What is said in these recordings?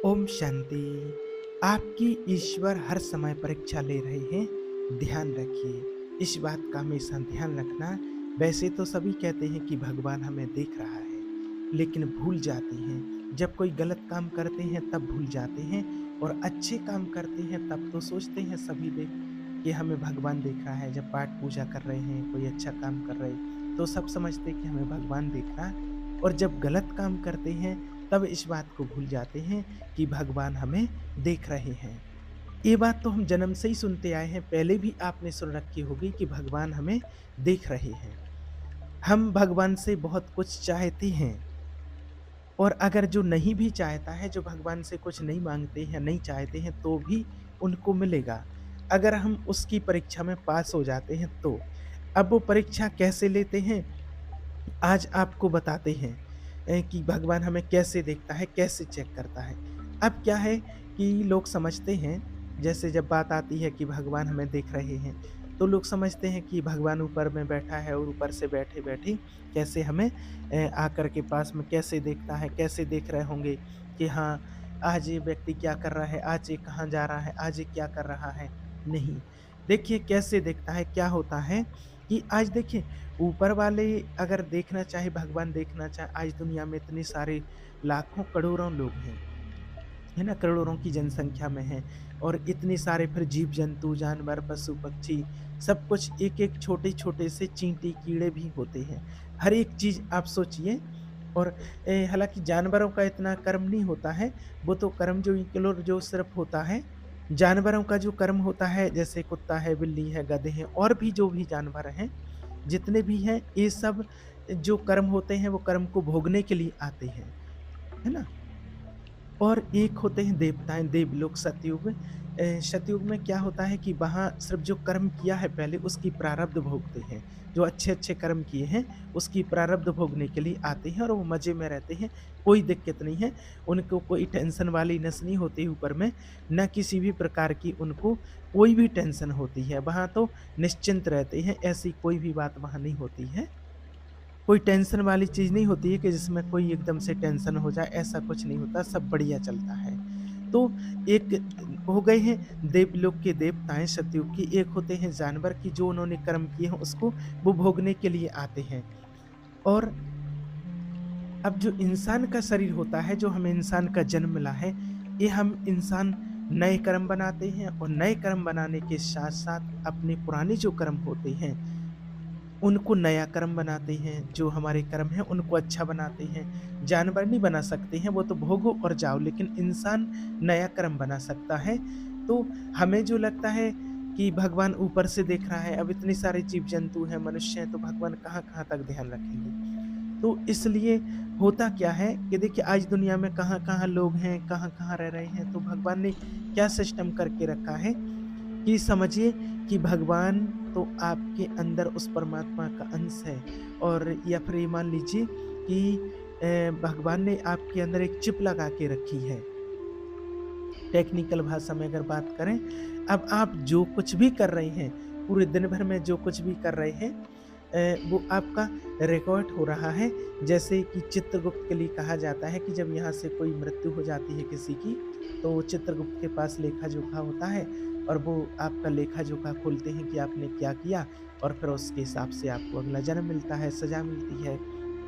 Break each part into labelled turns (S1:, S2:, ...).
S1: ओम शांति। आपकी ईश्वर हर समय परीक्षा ले रहे हैं, ध्यान रखिए। इस बात का हमेशा ध्यान रखना। वैसे तो सभी कहते हैं कि भगवान हमें देख रहा है, लेकिन भूल जाते हैं। जब कोई गलत काम करते हैं तब भूल जाते हैं, और अच्छे काम करते हैं तब तो सोचते हैं सभी देख कि हमें भगवान देख रहा है। जब पाठ पूजा कर रहे हैं, कोई अच्छा काम कर रहे तो सब समझते हैं कि हमें भगवान देख रहा है, और जब गलत काम करते हैं तब इस बात को भूल जाते हैं कि भगवान हमें देख रहे हैं। ये बात तो हम जन्म से ही सुनते आए हैं, पहले भी आपने सुन रखी होगी कि भगवान हमें देख रहे हैं। हम भगवान से बहुत कुछ चाहते हैं, और अगर जो नहीं भी चाहता है, जो भगवान से कुछ नहीं मांगते हैं, नहीं चाहते हैं, तो भी उनको मिलेगा, अगर हम उसकी परीक्षा में पास हो जाते हैं तो। अब वो परीक्षा कैसे लेते हैं, आज आपको बताते हैं कि भगवान हमें कैसे देखता है, कैसे चेक करता है। अब क्या है कि लोग समझते हैं, जैसे जब बात आती है कि भगवान हमें देख रहे हैं, तो लोग समझते हैं कि भगवान ऊपर में बैठा है, और ऊपर से बैठे-बैठे कैसे हमें आकर के पास में कैसे देखता है, कैसे देख रहे होंगे कि हाँ, आज ये व्यक्ति क्या कर रहा है, आज ये कहाँ जा रहा है, आज ये क्या कर रहा है। नहीं, देखिए कैसे देखता है, क्या होता है कि आज देखिए ऊपर वाले अगर देखना चाहे, भगवान देखना चाहे, आज दुनिया में इतने सारे लाखों करोड़ों लोग हैं, है ना? करोड़ों की जनसंख्या में हैं, और इतने सारे फिर जीव-जंतु, जानवर, पशु-पक्षी, सब कुछ एक-एक छोटे-छोटे से चींटी, कीड़े भी होते हैं। हर एक चीज़ आप सोचिए। और हालाँकि जानवरों का इतना कर्म नहीं होता है, वो तो कर्म जो इनक्लूड जो सिर्फ़ होता है, जानवरों का जो कर्म होता है, जैसे कुत्ता है, बिल्ली है, गधे हैं, और भी जो भी जानवर हैं, जितने भी हैं, ये सब जो कर्म होते हैं, वो कर्म को भोगने के लिए आते हैं, है ना? और एक होते हैं देवताएँ, देवलोक, सतयुग। सतयुग में क्या होता है कि वहाँ सिर्फ़ जो कर्म किया है पहले, उसकी प्रारब्ध भोगते हैं। जो अच्छे-अच्छे कर्म किए हैं, उसकी प्रारब्ध भोगने के लिए आते हैं, और वो मज़े में रहते हैं, कोई दिक्कत नहीं है। उनको कोई टेंशन वाली नस नहीं होती ऊपर में, ना किसी भी प्रकार की उनको कोई भी टेंशन होती है। वहाँ तो निश्चिंत रहते हैं, ऐसी कोई भी बात वहाँ नहीं होती है। कोई टेंशन वाली चीज़ नहीं होती है कि जिसमें कोई एकदम से टेंशन हो जाए, ऐसा कुछ नहीं होता, सब बढ़िया चलता है। तो एक हो गए हैं देवलोक के देवताएँ सतयुग की, एक होते हैं जानवर की, जो उन्होंने कर्म किए हैं उसको वो भोगने के लिए आते हैं। और अब जो इंसान का शरीर होता है, जो हमें इंसान का जन्म मिला है, ये हम इंसान नए कर्म बनाते हैं, और नए कर्म बनाने के साथ-साथ अपने पुराने जो कर्म होते हैं उनको नया कर्म बनाते हैं, जो हमारे कर्म हैं उनको अच्छा बनाते हैं। जानवर नहीं बना सकते हैं, वो तो भोगो और जाओ, लेकिन इंसान नया कर्म बना सकता है। तो हमें जो लगता है कि भगवान ऊपर से देख रहा है, अब इतने सारे जीव-जंतु हैं, मनुष्य हैं, तो भगवान कहाँ-कहाँ तक ध्यान रखेंगे। तो इसलिए होता क्या है कि देखिए आज दुनिया में कहाँ-कहाँ लोग हैं, कहाँ-कहाँ रह रहे हैं, तो भगवान ने क्या सिस्टम करके रखा है कि समझिए कि भगवान तो आपके अंदर उस परमात्मा का अंश है, और या फिर ये मान लीजिए कि भगवान ने आपके अंदर एक चिप लगा के रखी है। टेक्निकल भाषा में अगर बात करें, अब आप जो कुछ भी कर रहे हैं, पूरे दिन भर में जो कुछ भी कर रहे हैं, वो आपका रिकॉर्ड हो रहा है। जैसे कि चित्रगुप्त के लिए कहा जाता है कि जब यहाँ से कोई मृत्यु हो जाती है किसी की, तो चित्रगुप्त के पास लेखा-जोखा होता है, और वो आपका लेखा-जोखा खोलते हैं कि आपने क्या किया, और फिर उसके हिसाब से आपको अगला जन्म मिलता है, सज़ा मिलती है।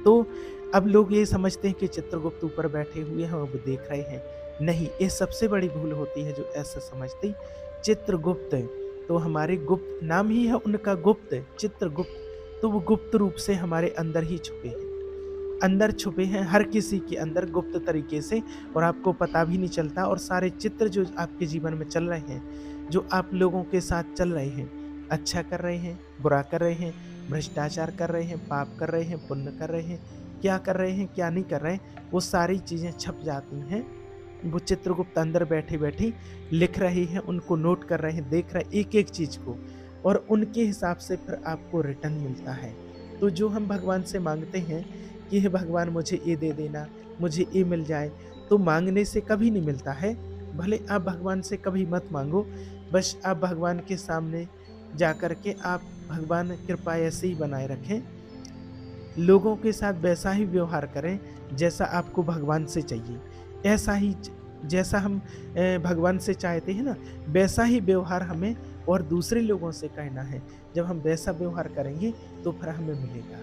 S1: तो अब लोग ये समझते हैं कि चित्रगुप्त ऊपर बैठे हुए हैं और वो देख रहे हैं। नहीं, ये सबसे बड़ी भूल होती है जो ऐसा समझते। चित्रगुप्त तो हमारे गुप्त नाम ही है उनका गुप्त, चित्रगुप्त, तो वो गुप्त रूप से हमारे अंदर ही छुपे हैं। अंदर छुपे हैं हर किसी के अंदर गुप्त तरीके से, और आपको पता भी नहीं चलता, और सारे चित्र जो आपके जीवन में चल रहे हैं, जो आप लोगों के साथ चल रहे हैं, अच्छा कर रहे हैं, बुरा कर रहे हैं, भ्रष्टाचार कर रहे हैं, पाप कर रहे हैं, पुण्य कर रहे हैं, क्या कर रहे हैं, क्या नहीं कर रहे हैं, वो सारी चीज़ें छप जाती हैं। वो चित्रगुप्त अंदर बैठे-बैठे लिख रहे हैं, उनको नोट कर रहे हैं, देख रहे हैं एक-एक चीज़ को, और उनके हिसाब से फिर आपको रिटर्न मिलता है। तो जो हम भगवान से माँगते हैं कि हे भगवान मुझे ये दे देना, मुझे ये मिल जाए, तो माँगने से कभी नहीं मिलता है। भले आप भगवान से कभी मत माँगो, बस आप भगवान के सामने जाकर के आप भगवान कृपा ऐसे ही बनाए रखें। लोगों के साथ वैसा ही व्यवहार करें जैसा आपको भगवान से चाहिए। ऐसा ही जैसा हम भगवान से चाहते हैं ना, वैसा ही व्यवहार हमें और दूसरे लोगों से करना है। जब हम वैसा व्यवहार करेंगे तो फिर हमें मिलेगा।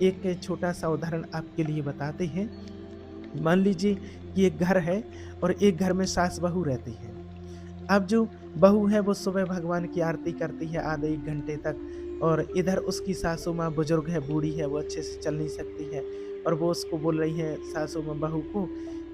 S1: एक छोटा-सा उदाहरण आपके लिए बताते हैं। मान लीजिए कि एक घर है और एक घर में सास-बहू रहती हैं। अब जो बहू है वो सुबह भगवान की आरती करती है आधे 1 घंटे तक, और इधर उसकी सासू माँ बुजुर्ग है, बूढ़ी है, वो अच्छे से चल नहीं सकती है, और वो उसको बोल रही है सासू माँ बहू को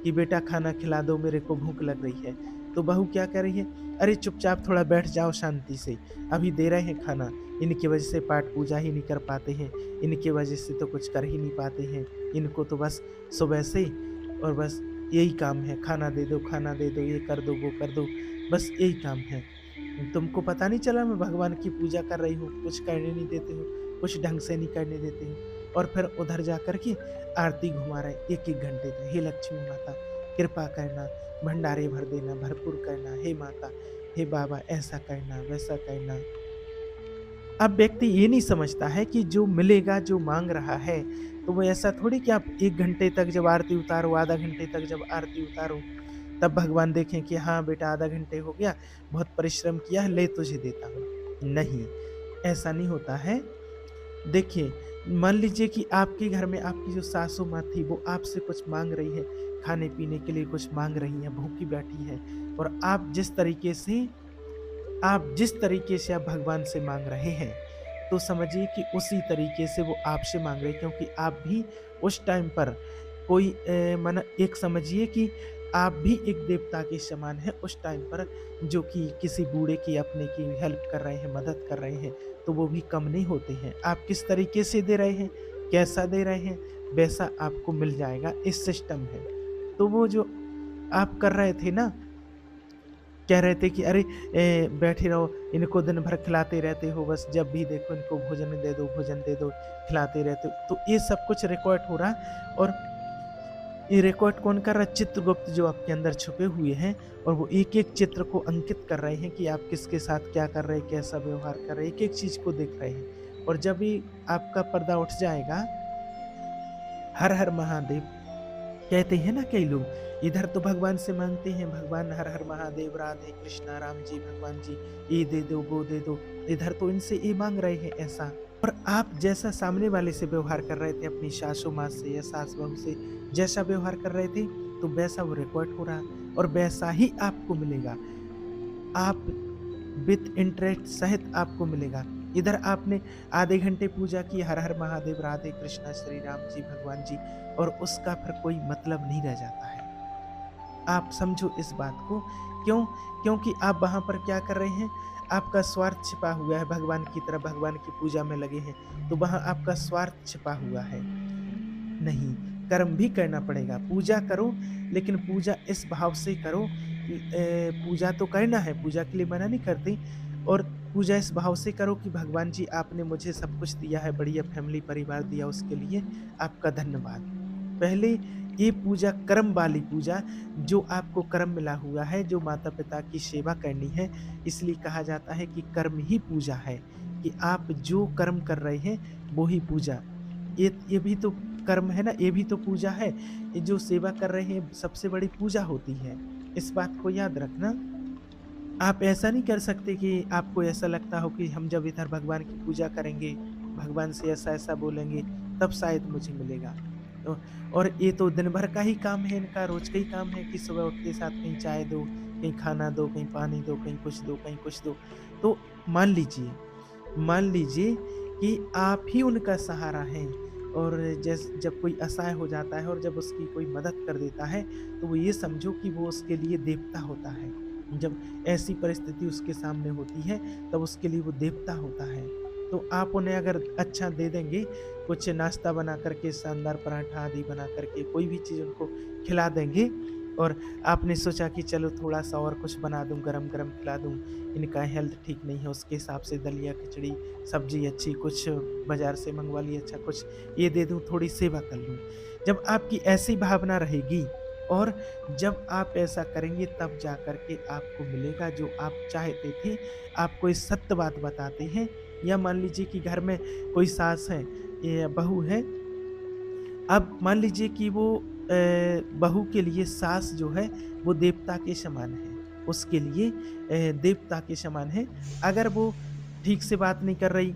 S1: कि बेटा खाना खिला दो, मेरे को भूख लग रही है। तो बहू क्या कह रही है, अरे चुपचाप थोड़ा बैठ जाओ शांति से, अभी दे रहे हैं खाना, इनकी वजह से पाठ पूजा ही नहीं कर पाते हैं, इनकी वजह से तो कुछ कर ही नहीं पाते हैं, इनको तो बस सुबह से और बस यही काम है, खाना दे दो, ये कर दो, वो कर दो, बस यही काम है। तुमको पता नहीं चला मैं भगवान की पूजा कर रही हूँ, कुछ करने नहीं देते हो, कुछ ढंग से नहीं करने देते हो। और फिर उधर जा कर के आरती घुमा रहे 1-1 घंटे तक, हे लक्ष्मी माता कृपा करना, भंडारे भर देना, भरपूर करना, हे माता, हे बाबा ऐसा करना, वैसा करना। अब व्यक्ति ये नहीं समझता है कि जो मिलेगा, जो माँग रहा है, तो वो ऐसा थोड़ी कि आप 1 घंटे तक जब आरती उतारो, आधा घंटे तक जब आरती उतारो, तब भगवान देखें कि हाँ बेटा आधा घंटे हो गया, बहुत परिश्रम किया है, ले तुझे देता हूँ। नहीं, ऐसा नहीं होता है। देखिए, मान लीजिए कि आपके घर में आपकी जो सासू माँ थी, वो आपसे कुछ माँग रही है, खाने-पीने के लिए कुछ माँग रही हैं, भूखी बैठी है, और आप जिस तरीके से आप भगवान से माँग रहे हैं, तो समझिए कि उसी तरीके से वो आपसे माँग रहे हैं, क्योंकि आप भी उस टाइम पर कोई माना एक समझिए कि आप भी एक देवता के समान हैं उस टाइम पर, जो कि किसी बूढ़े की अपने की हेल्प कर रहे हैं, मदद कर रहे हैं, तो वो भी कम नहीं होते हैं। आप किस तरीके से दे रहे हैं, कैसा दे रहे हैं, वैसा आपको मिल जाएगा, इस सिस्टम है। तो वो जो आप कर रहे थे ना, कह रहे थे कि अरे बैठे रहो, इनको दिन भर खिलाते रहते हो, बस जब भी देखो इनको भोजन दे दो, खिलाते रहते हो। तो ये सब कुछ रिकॉर्ड हो रहा है, और ये रिकॉर्ड कौन कर रहा है? चित्रगुप्त जो आपके अंदर छुपे हुए हैं, और वो एक-एक चित्र को अंकित कर रहे हैं कि आप किसके साथ क्या कर रहे हैं, कैसा व्यवहार कर रहे हैं, एक-एक चीज़ को देख रहे हैं। और जब भी आपका पर्दा उठ जाएगा, हर हर महादेव कहते हैं ना कई लोग, इधर तो भगवान से मांगते हैं, भगवान हर हर महादेव, राधे कृष्णा, राम जी, भगवान जी ये दे दो, वो दे दो, इधर तो इनसे ये मांग रहे हैं ऐसा। और आप जैसा सामने वाले से व्यवहार कर रहे थे, अपनी सासू माँ से या सास बहू से जैसा व्यवहार कर रहे थे, तो वैसा वो रिकॉर्ड हो रहा, और वैसा ही आपको मिलेगा। आप विथ इंटरेस्ट सहित आपको मिलेगा। इधर आपने आधे घंटे पूजा की, हर हर महादेव, राधे कृष्णा, श्री राम जी, भगवान जी, और उसका फिर कोई मतलब नहीं रह जाता है। आप समझो इस बात को। क्यों? क्योंकि आप वहाँ पर क्या कर रहे हैं, आपका स्वार्थ छिपा हुआ है, भगवान की तरफ भगवान की पूजा में लगे हैं, तो वहाँ आपका स्वार्थ छिपा हुआ है। नहीं, कर्म भी करना पड़ेगा, पूजा करो, लेकिन पूजा इस भाव से करो कि पूजा तो करना है, पूजा के लिए मना नहीं करते, और पूजा इस भाव से करो कि भगवान जी आपने मुझे सब कुछ दिया है, बढ़िया फैमिली परिवार दिया, उसके लिए आपका धन्यवाद। पहले ये पूजा कर्म वाली पूजा, जो आपको कर्म मिला हुआ है, जो माता-पिता की सेवा करनी है, इसलिए कहा जाता है कि कर्म ही पूजा है, कि आप जो कर्म कर रहे हैं, वो ही पूजा। ये भी तो कर्म है ना, ये भी तो पूजा है। ये जो सेवा कर रहे हैं, सबसे बड़ी पूजा होती है। इस बात को याद रखना। आप ऐसा नहीं कर सकते कि आपको ऐसा लगता हो कि हम जब इधर भगवान की पूजा करेंगे, भगवान से ऐसा-ऐसा बोलेंगे, तब शायद मुझे मिलेगा। तो और ये तो दिन भर का ही काम है इनका, रोज़ का ही काम है कि सुबह उठते साथ कहीं चाय दो, कहीं खाना दो, कहीं पानी दो, कहीं कुछ दो, कहीं कुछ दो। तो मान लीजिए कि आप ही उनका सहारा हैं, और जब कोई असहाय हो जाता है और जब उसकी कोई मदद कर देता है, तो वो ये समझो कि वो उसके लिए देवता होता है। जब ऐसी परिस्थिति उसके सामने होती है, तब उसके लिए वो देवता होता है। तो आप उन्हें अगर अच्छा दे देंगे, कुछ नाश्ता बना कर के, शानदार पराठा आदि बना कर के, कोई भी चीज़ उनको खिला देंगे, और आपने सोचा कि चलो थोड़ा-सा और कुछ बना दूँ, गरम-गरम खिला दूँ, इनका हेल्थ ठीक नहीं है, उसके हिसाब से दलिया, खिचड़ी, सब्ज़ी अच्छी कुछ बाज़ार से मँगवा ली, अच्छा कुछ ये दे दूँ, थोड़ी सेवा कर लूँ। जब आपकी ऐसी भावना रहेगी, और जब आप ऐसा करेंगे, तब जा कर के आपको मिलेगा जो आप चाहते थे। आप कोई सत्य बात बताते हैं, या मान लीजिए कि घर में कोई सास है या बहू है, अब मान लीजिए कि वो बहू के लिए सास जो है वो देवता के समान है। उसके लिए देवता के समान है। अगर वो ठीक से बात नहीं कर रही,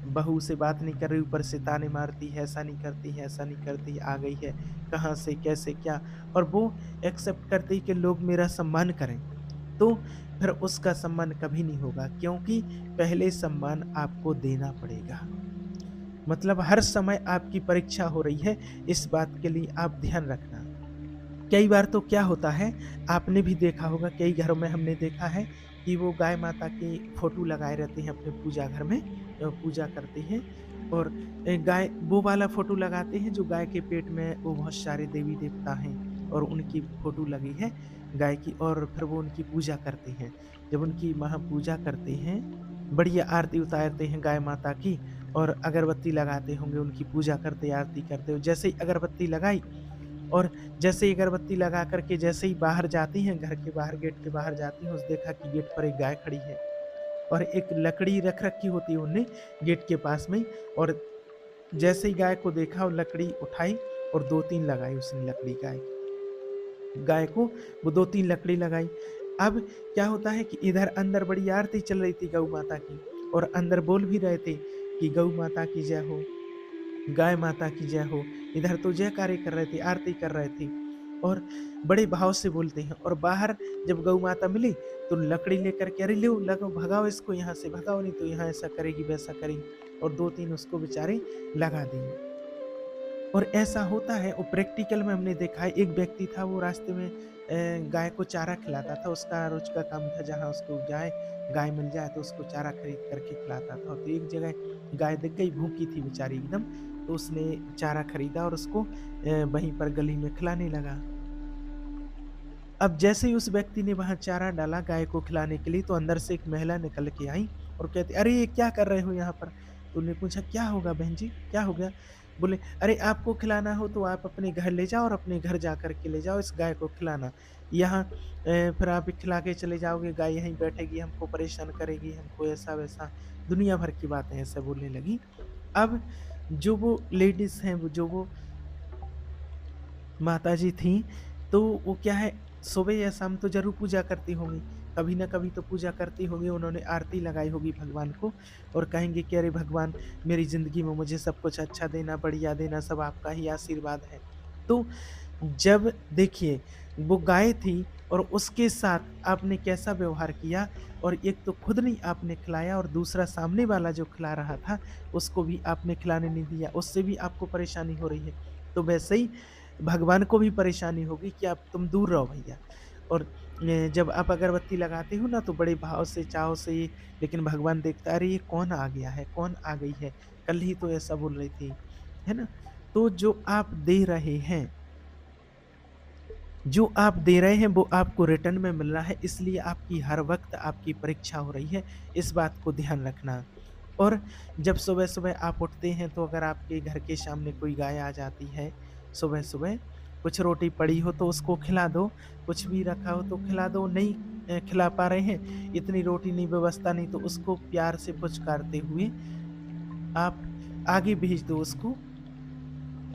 S1: बहू से बात नहीं कर रही, ऊपर से ताने मारती है, ऐसा नहीं करती है, ऐसा नहीं करती, आ गई है, कहाँ से, कैसे, क्या, और वो एक्सेप्ट करती है कि लोग मेरा सम्मान करें, तो फिर उसका सम्मान कभी नहीं होगा, क्योंकि पहले सम्मान आपको देना पड़ेगा। मतलब हर समय आपकी परीक्षा हो रही है, इस बात के लिए आप ध्यान रखना। कई बार तो क्या होता है, आपने भी देखा होगा, कई घरों में हमने देखा है कि वो गाय माता की फ़ोटो लगाए रहते हैं अपने पूजा घर में, पूजा करते हैं, और गाय वो वाला फ़ोटो लगाते हैं जो गाय के पेट में वो बहुत सारे देवी-देवता हैं और उनकी फ़ोटो लगी है गाय की, और फिर वो उनकी पूजा करते हैं। जब उनकी महापूजा करते हैं, बढ़िया आरती उतारते हैं गाय माता की, और अगरबत्ती लगाते होंगे, उनकी पूजा करते, आरती करते हो, जैसे ही अगरबत्ती लगाई, और जैसे ही अगरबत्ती लगा कर के जैसे ही बाहर जाती हैं, घर के बाहर, गेट के बाहर जाती हैं, उस देखा कि गेट पर एक गाय खड़ी है और एक लकड़ी रख रखी होती है उन्होंने गेट के पास में ही, और जैसे ही गाय को देखा और लकड़ी उठाई और 2-3 लगाई उसने लकड़ी गाय को, वो 2-3 लकड़ी लगाई। अब क्या होता है कि इधर अंदर बड़ी आरती चल रही थी गौ माता की, और अंदर बोल भी रहे थे कि गौ माता की जय हो, गाय माता की जय हो। इधर तो जयकारे कर रहे थे, आरती कर रहे थे, और बड़े भाव से बोलते हैं, और बाहर जब गौ माता मिली तो लकड़ी लेकर के, अरे लो लगो, भगाओ इसको यहाँ से, भगाओ नहीं तो यहाँ ऐसा करेगी वैसा करेगी, और 2-3 उसको बेचारे लगा दिए। और ऐसा होता है, और प्रैक्टिकल में हमने देखा है, एक व्यक्ति था वो रास्ते में गाय को चारा खिलाता था, उसका रोज का काम था, जहाँ उसको जाए गाय मिल जाए तो उसको चारा खरीद करके खिलाता था। तो एक जगह गाय दिख गई, भूखी थी बेचारी एकदम, तो उसने चारा खरीदा और उसको वहीं पर गली में खिलाने लगा। अब जैसे ही उस व्यक्ति ने वहाँ चारा डाला गाय को खिलाने के लिए, तो अंदर से एक महिला निकल के आई और कहती, अरे ये क्या कर रहे हो यहाँ पर? तो उन्होंने पूछा, क्या होगा बहन जी, क्या हो गया? बोले, अरे आपको खिलाना हो तो आप अपने घर ले जाओ, और अपने घर जा कर के ले जाओ इस गाय को खिलाना। यहाँ फिर आप खिला के चले जाओगे, गाय यहीं बैठेगी, हमको परेशान करेगी, हमको ऐसा वैसा, दुनिया भर की बातें ऐसे बोलने लगी। अब जो वो लेडीज़ हैं, वो जो वो माताजी थीं, तो वो क्या है, सुबह या शाम तो ज़रूर पूजा करती होंगी, कभी न कभी तो पूजा करती होंगी, उन्होंने आरती लगाई होगी भगवान को, और कहेंगे कि अरे भगवान, मेरी ज़िंदगी में मुझे सब कुछ अच्छा देना, बढ़िया देना, सब आपका ही आशीर्वाद है। तो जब देखिए, वो गाय थी और उसके साथ आपने कैसा व्यवहार किया, और एक तो खुद नहीं आपने खिलाया, और दूसरा सामने वाला जो खिला रहा था, उसको भी आपने खिलाने नहीं दिया, उससे भी आपको परेशानी हो रही है। तो वैसे ही भगवान को भी परेशानी होगी कि आप, तुम दूर रहो भैया। और जब आप अगरबत्ती लगाते हो ना, तो बड़े भाव से, चाव से, लेकिन भगवान देखता है, अरे ये कौन आ गया है, कौन आ गई है, कल ही तो ऐसा बोल रही थी, है ना? तो जो आप दे रहे हैं वो आपको रिटर्न में मिल रहा है, इसलिए आपकी हर वक्त आपकी परीक्षा हो रही है, इस बात को ध्यान रखना। और जब सुबह-सुबह आप उठते हैं, तो अगर आपके घर के सामने कोई गाय आ जाती है, सुबह-सुबह कुछ रोटी पड़ी हो तो उसको खिला दो, कुछ भी रखा हो तो खिला दो, नहीं खिला पा रहे हैं, इतनी रोटी नहीं, व्यवस्था नहीं, तो उसको प्यार से पुचकारते हुए आप आगे भेज दो उसको।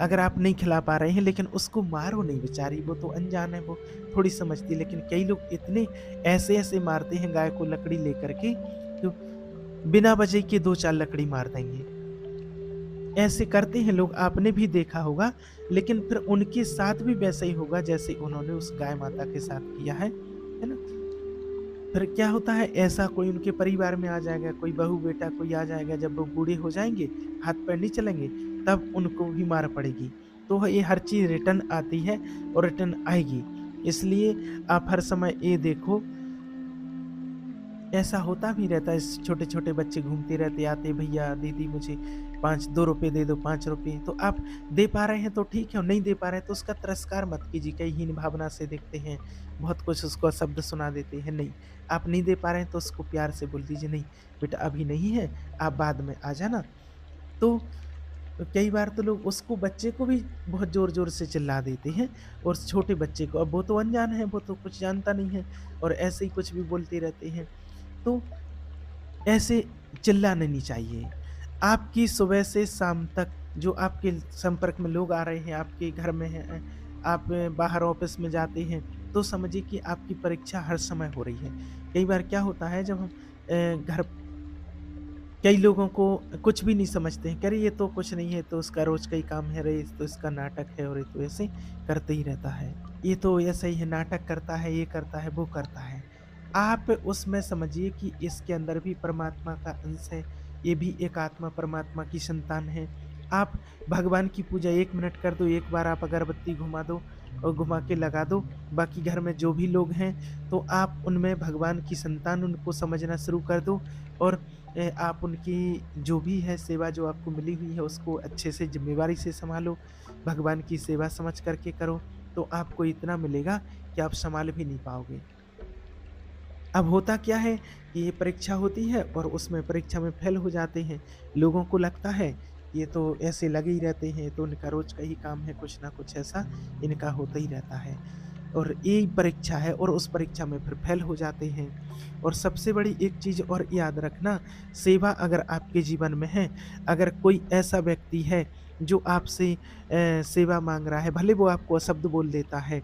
S1: अगर आप नहीं खिला पा रहे हैं, लेकिन उसको मारो नहीं बेचारी, वो तो अनजान है, वो थोड़ी समझती है, लेकिन कई लोग इतने ऐसे-ऐसे मारते हैं गाय को लकड़ी लेकर के, तो बिना वजह के 2-4 लकड़ी मार देंगे। ऐसे करते हैं लोग, आपने भी देखा होगा, लेकिन फिर उनके साथ भी वैसा ही होगा जैसे उन्होंने उस गाय माता के साथ किया है ना? फिर क्या होता है, ऐसा कोई उनके परिवार में आ जाएगा, कोई बहू-बेटा कोई आ जाएगा, जब वो बूढ़े हो जाएँगे, हाथ-पैर नहीं चलेंगे, तब उनको भी मार पड़ेगी। तो ये हर चीज़ रिटर्न आती है और रिटर्न आएगी। इसलिए आप हर समय ये देखो, ऐसा होता भी रहता है, छोटे-छोटे बच्चे घूमते रहते, आते, भैया, दीदी मुझे 5 ₹2 दे दो, ₹5, तो आप दे पा रहे हैं तो ठीक है, और नहीं दे पा रहे हैं तो उसका तिरस्कार मत कीजिए। कई हीन भावना से देखते हैं, बहुत कुछ उसको शब्द सुना देते हैं, नहीं, आप नहीं दे पा रहे हैं तो उसको प्यार से बोल दीजिए, नहीं, बेटा अभी नहीं है, आप बाद में आ जाना। तो कई बार तो लोग उसको, बच्चे को भी बहुत ज़ोर-ज़ोर से चिल्ला देते हैं, और छोटे बच्चे को, अब वो तो अनजान है, वो तो कुछ जानता नहीं है, और ऐसे ही कुछ भी बोलते रहते हैं। तो ऐसे चिल्लाना नहीं चाहिए। आपकी सुबह से शाम तक जो आपके संपर्क में लोग आ रहे हैं, आपके घर में हैं, आप बाहर ऑफ़िस में जाते हैं, तो समझिए कि आपकी परीक्षा हर समय हो रही है। कई बार क्या होता है जब हम घर कई लोगों को कुछ भी नहीं समझते हैं, कह रहे ये तो कुछ नहीं है, तो उसका रोज़ का ही काम है, अरे ये तो इसका नाटक है और ये तो ऐसे करते ही रहता है। ये तो ऐसा ही है, नाटक करता है, ये करता है, वो करता है। आप उसमें समझिए कि इसके अंदर भी परमात्मा का अंश है, ये भी एक आत्मा परमात्मा की संतान है। आप भगवान की पूजा 1 मिनट कर दो, एक बार आप अगरबत्ती घुमा दो और घुमा के लगा दो, बाकी घर में जो भी लोग हैं, तो आप उनमें भगवान की संतान उनको समझना शुरू कर दो और आप उनकी जो भी है सेवा जो आपको मिली हुई है उसको अच्छे से ज़िम्मेवारी से सँभालो, भगवान की सेवा समझ कर के करो, तो आपको इतना मिलेगा कि आप सँभाल भी नहीं पाओगे। अब होता क्या है कि ये परीक्षा होती है और उसमें परीक्षा में फ़ेल हो जाते हैं। लोगों को लगता है ये तो ऐसे लगे ही रहते हैं, तो इनका रोज़ का ही काम है, कुछ ना कुछ ऐसा इनका होता ही रहता है। और यही परीक्षा है और उस परीक्षा में फिर फ़ेल हो जाते हैं। और सबसे बड़ी एक चीज़ और याद रखना, सेवा अगर आपके जीवन में है, अगर कोई ऐसा व्यक्ति है जो आपसे सेवा माँग रहा है, भले वो आपको अशब्द बोल देता है,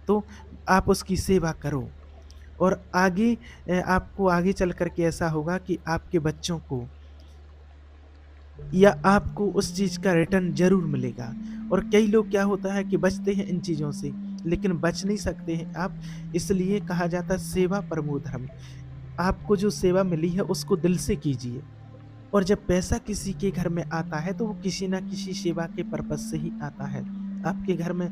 S1: तो आप उसकी सेवा करो। और आगे आपको आगे चल कर के ऐसा होगा कि आपके बच्चों को या आपको उस चीज़ का रिटर्न ज़रूर मिलेगा। और कई लोग क्या होता है कि बचते हैं इन चीज़ों से, लेकिन बच नहीं सकते हैं आप, इसलिए कहा जाता है सेवा परमो धर्म। आपको जो सेवा मिली है उसको दिल से कीजिए। और जब पैसा किसी के घर में आता है तो वो किसी न किसी सेवा के पर्पज़ से ही आता है। आपके घर में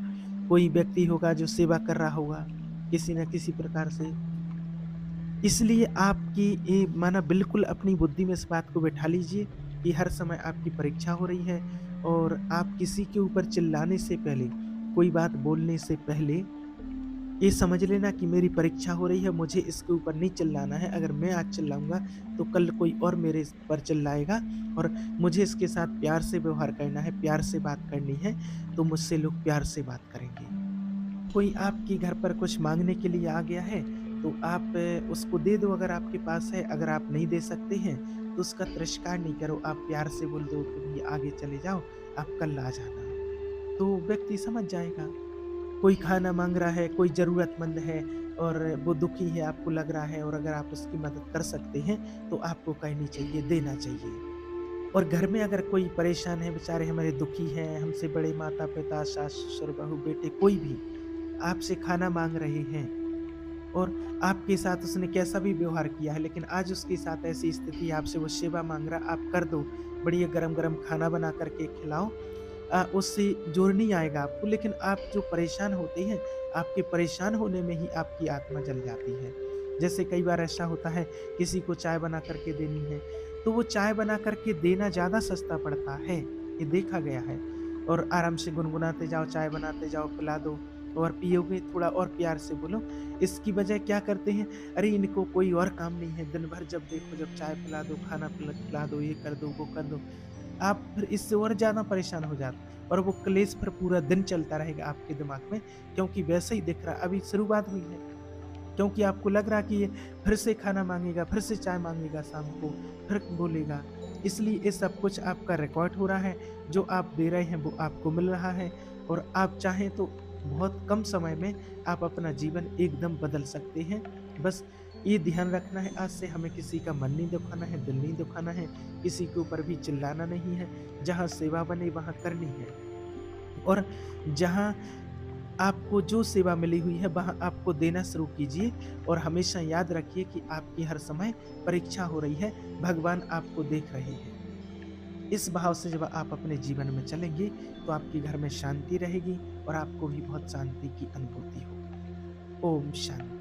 S1: कोई व्यक्ति होगा जो सेवा कर रहा होगा, किसी न किसी प्रकार से। इसलिए आपकी ये माना बिल्कुल अपनी बुद्धि में इस बात को बैठा लीजिए कि हर समय आपकी परीक्षा हो रही है और आप किसी के ऊपर चिल्लाने से पहले, कोई बात बोलने से पहले ये समझ लेना कि मेरी परीक्षा हो रही है, मुझे इसके ऊपर नहीं चिल्लाना है। अगर मैं आज चिल्लाऊँगा तो कल कोई और मेरे इस पर चिल्लाएगा और मुझे इसके साथ प्यार से व्यवहार करना है, प्यार से बात करनी है, तो मुझसे लोग प्यार से बात करेंगे। कोई आपके घर पर कुछ माँगने के लिए आ गया है, तो आप उसको दे दो अगर आपके पास है, अगर आप नहीं दे सकते हैं, तो उसका तिरस्कार नहीं करो, आप प्यार से बोल दो कि भई आगे चले जाओ, आप कल आ जाना। तो व्यक्ति समझ जाएगा। कोई खाना माँग रहा है, कोई ज़रूरतमंद है और वो दुखी है, आपको लग रहा है और अगर आप उसकी मदद कर सकते हैं, तो आपको करनी चाहिए, देना चाहिए। और घर में अगर कोई परेशान है, बेचारे हमारे दुखी हैं, हमसे बड़े माता-पिता, सास-ससुर, बहू, बेटे कोई भी आपसे खाना माँग रहे हैं और आपके साथ उसने कैसा भी व्यवहार किया है, लेकिन आज उसके साथ ऐसी स्थिति है, आपसे वो सेवा माँग रहा है, आप कर दो। बढ़िया गरम-गरम खाना बना कर के खिलाओ। उससे जोर नहीं आएगा आपको, लेकिन आप जो परेशान होते हैं, आपके परेशान होने में ही आपकी आत्मा जल जाती है। जैसे कई बार ऐसा होता है, किसी को चाय बना कर के देनी है, तो वो चाय बना कर के देना ज़्यादा सस्ता पड़ता है, ये देखा गया है। और आराम से गुनगुनाते जाओ, चाय बनाते जाओ, पिला दो और पियोगे थोड़ा और प्यार से बोलो। इसकी बजाय क्या करते हैं, अरे इनको कोई और काम नहीं है, दिन भर जब देखो जब चाय पिला दो, खाना खिला दो, ये कर दो, वो कर दो। आप फिर इससे और ज़्यादा परेशान हो जाते और वो क्लेश फिर पूरा दिन चलता रहेगा आपके दिमाग में, क्योंकि वैसे ही दिख रहा है, अभी शुरुआत हुई है। क्योंकि आपको लग रहा है कि ये फिर से खाना माँगेगा, फिर से चाय माँगेगा शाम को, फिर बोलेगा। इसलिए ये सब कुछ आपका रिकॉर्ड हो रहा है, जो आप दे रहे हैं वो आपको मिल रहा है और आप चाहें तो बहुत कम समय में आप अपना जीवन एकदम बदल सकते हैं। बस ये ध्यान रखना है, आज से हमें किसी का मन नहीं दुखाना है, दिल नहीं दुखाना है, किसी के ऊपर भी चिल्लाना नहीं है, जहाँ सेवा बने वहाँ करनी है। और जहाँ आपको जो सेवा मिली हुई है वहाँ आपको देना शुरू कीजिए और हमेशा याद रखिए कि आपकी हर समय परीक्षा हो रही है, भगवान आपको देख रहे हैं। इस भाव से जब आप अपने जीवन में चलेंगे तो आपके घर में शांति रहेगी और आपको भी बहुत शांति की अनुभूति होगी। ओम शांति।